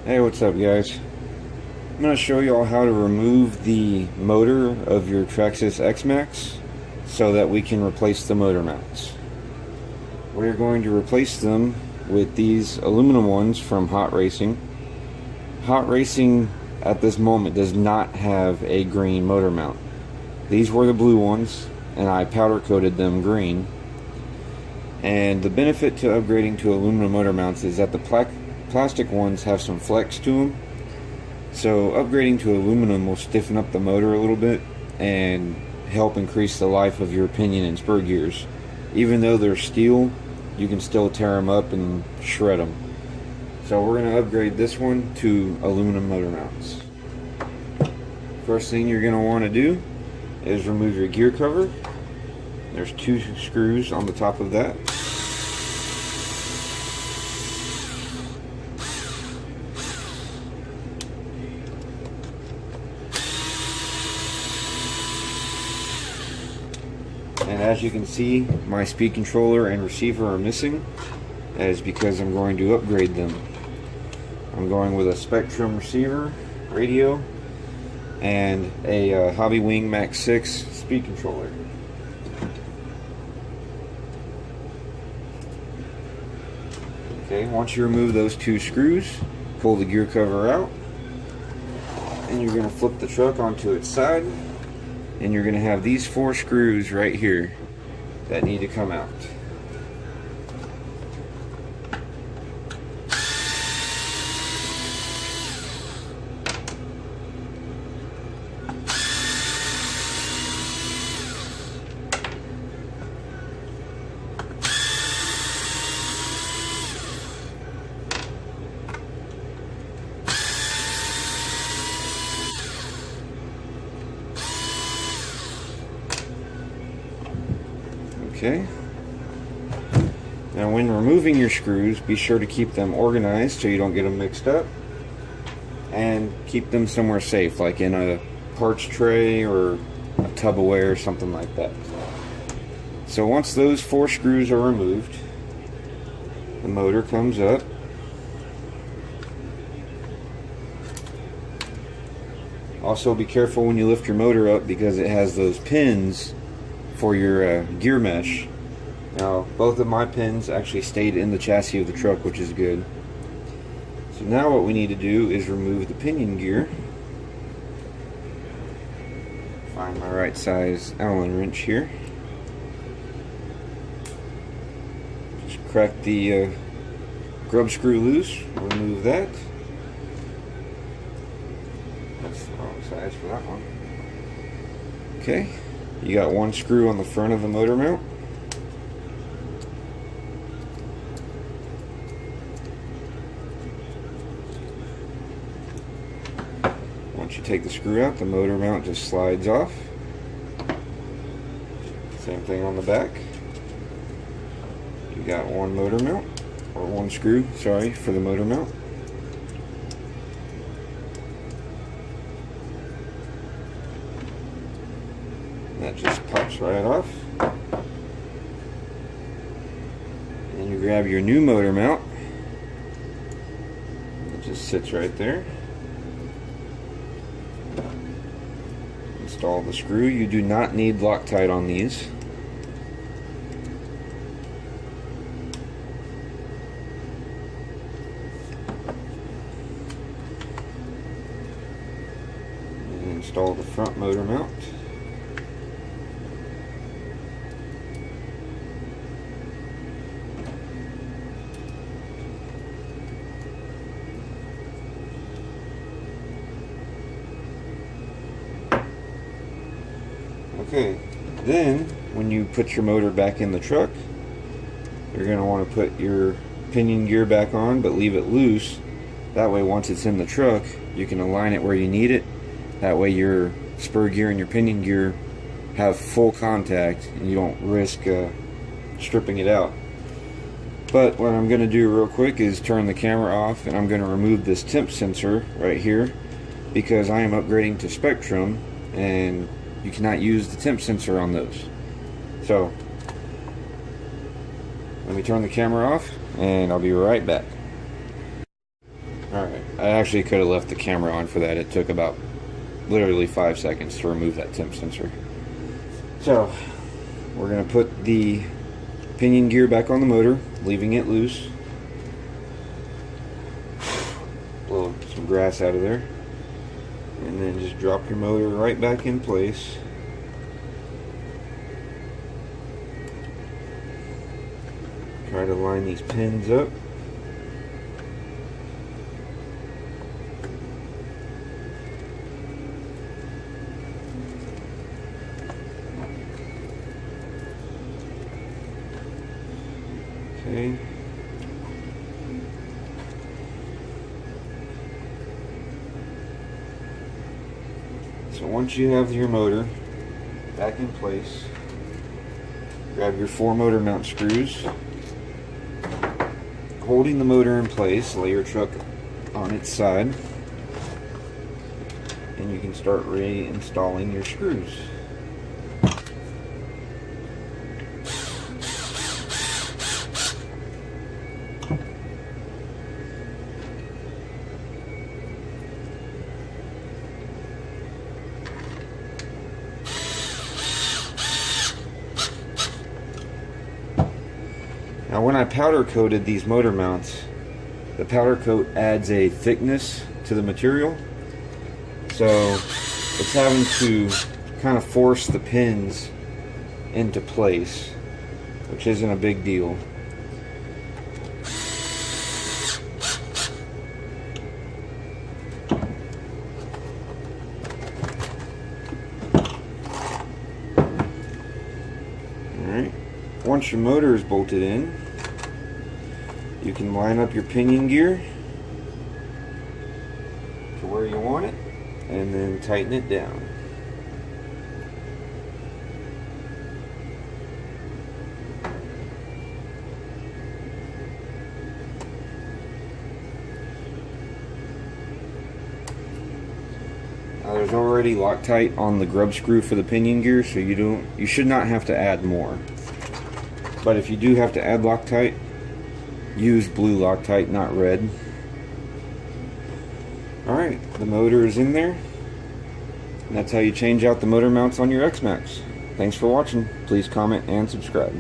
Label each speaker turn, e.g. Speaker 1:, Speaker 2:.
Speaker 1: Hey, what's up guys? I'm going to show you all how to remove the motor of your Traxxas X-maxx so that we can replace the motor mounts. We're going to replace them with these aluminum ones from Hot Racing. Hot Racing at this moment does not have a green motor mount. These were the blue ones and I powder coated them green. And the benefit to upgrading to aluminum motor mounts is that the plastic ones have some flex to them, so upgrading to aluminum will stiffen up the motor a little bit and help increase the life of your pinion and spur gears. Even though they're steel, you can still tear them up and shred them. So we're going to upgrade this one to aluminum motor mounts. First thing you're going to want to do is remove your gear cover. There's 2 screws on the top of that. And as you can see, my speed controller and receiver are missing. That is because I'm going to upgrade them. I'm going with a Spectrum receiver, radio, and a Hobby Wing Max 6 speed controller. Okay, once you remove those 2 screws, pull the gear cover out, and you're going to flip the truck onto its side, and you're going to have these 4 screws right here that need to come out. Okay. Now when removing your screws, be sure to keep them organized so you don't get them mixed up. And keep them somewhere safe, like in a parts tray or a Tupperware or something like that. So once those 4 screws are removed, the motor comes up. Also be careful when you lift your motor up because it has those pins for your gear mesh. Now both of my pins actually stayed in the chassis of the truck, which is good. So now what we need to do is remove the pinion gear. Find my right size Allen wrench here. Just crack the grub screw loose, remove that. That's the wrong size for that one. Okay. You got 1 screw on the front of the motor mount. Once you take the screw out, the motor mount just slides off. Same thing on the back. You got 1 motor mount, or 1 screw, sorry, for the motor mount. That just pops right off. And you grab your new motor mount. It just sits right there. Install the screw. You do not need Loctite on these. And install the front motor mount. Okay, then when you put your motor back in the truck, you're going to want to put your pinion gear back on, but leave it loose. That way once it's in the truck, you can align it where you need it. That way your spur gear and your pinion gear have full contact and you don't risk stripping it out. But what I'm going to do real quick is turn the camera off, and I'm going to remove this temp sensor right here because I am upgrading to Spectrum and you cannot use the temp sensor on those. So let me turn the camera off and I'll be right back. Alright. I actually could have left the camera on for that. It took about literally 5 seconds to remove that temp sensor. So we're going to put the pinion gear back on the motor, leaving it loose. Blow some grass out of there. And then just drop your motor right back in place. Try to line these pins up. Okay. So once you have your motor back in place, grab your 4 motor mount screws. Holding the motor in place, lay your truck on its side, and you can start reinstalling your screws. Now when I powder coated these motor mounts, the powder coat adds a thickness to the material, so it's having to kind of force the pins into place, which isn't a big deal. Alright, once your motor is bolted in, you can line up your pinion gear to where you want it and then tighten it down. Now there's already Loctite on the grub screw for the pinion gear, so you should not have to add more. But if you do have to add Loctite, use blue Loctite, not red. Alright, the motor is in there. And that's how you change out the motor mounts on your X-maxx. Thanks for watching. Please comment and subscribe.